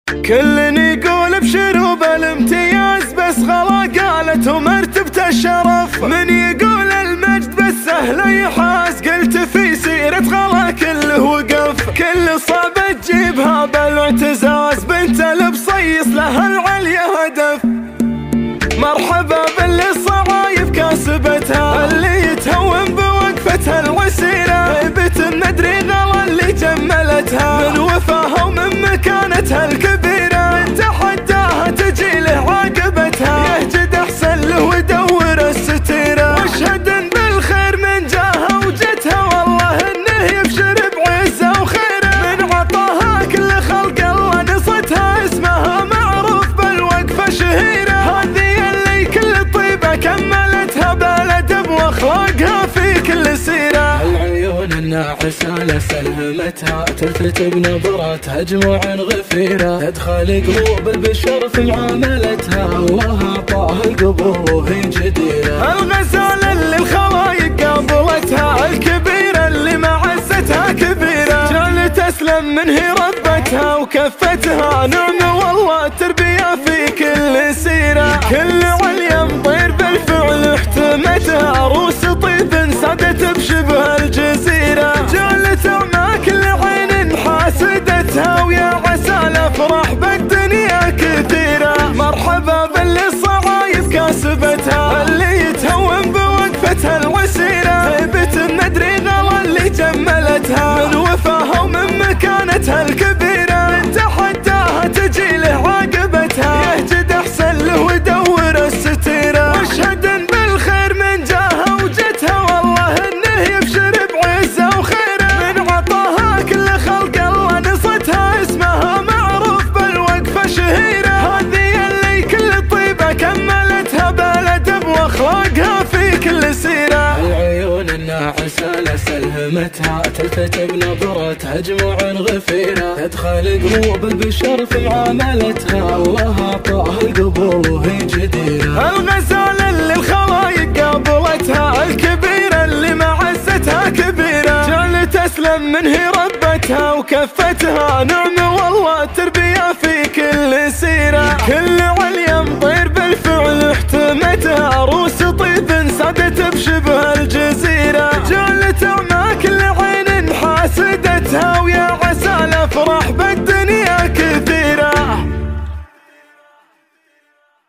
كل يقول ابشروا بالامتياز، بس غلا قالت ومرتبة الشرف. من يقول المجد بس سهل يحاز، قلت في سيرة غلا كله وقف. كل صعبة تجيبها بالاعتزاز، بنت البصيص لها العليا هدف. مرحبا باللي الصعايب كاسبتها، اللي يتهون بوقفتها الوسيرة. هيبة الندري غلا اللي جملتها، من وفاها ومن مكانتها الكبيرة. من تحداها تجي له عاقبتها، يهجد احسن له ويدور الستيرة. واشهد ان بالخير من جاها وجتها، والله انه يبشر بعزة وخيره. من عطاها كل خلق الله نصتها، اسمها معروف بالوقفة شهيرة. هذه اللي كل طيبة كملتها، بالادب واخلاقها في كل سيرة. العيون الناعسة لسلمتها، تلفت بنظراتها جموع غفيرة. تدخل قلوب البشر في معاملتها، الله اعطاها القبول وهي جديرة. الغزالة اللي الخلايق قابلتها، الكبيرة اللي معزتها كبيرة. جعل تسلم من هي ربتها وكفتها، نعمة والله تربية في كل سيرة. كل عليا مطير بالفعل احتمتها، عروس طيب سادت بشبه الجزيرة. جعلت مع كل عين حاسدتها، ويا عسى الافراح بالدنيا كثيرة. مرحبا باللي الصعايب كاسبتها، اللي يتهون بوقفتها الوسيرة. هيبة الندري غلا اللي جملتها، من وفاها ومن مكانتها الكبيرة. من تحداها تجي له عاقبتها، يهجد احسن له ويدور الستيرة. واشهد ان بالخير من جاها وجتها، والله انه يبشر بعزة وخيره. من عطاها كل خلق الله نصتها، اسمها معروف بالوقفة شهيرة. هذه اللي كل طيبة كملتها، بالادب واخلاقها في كل سيرة. العيون الناعسة لسلمتها، تلفت بنظراتها جموع غفيرة. تدخل قلوب البشر في معاملتها، الله اعطاها القبول وهي جديرة. الغزالة اللي الخلايق قابلتها، الكبيرة اللي معزتها كبيرة. جعل تسلم من هي ربتها وكفتها، نعمة والله تربية في كل سيرة. كل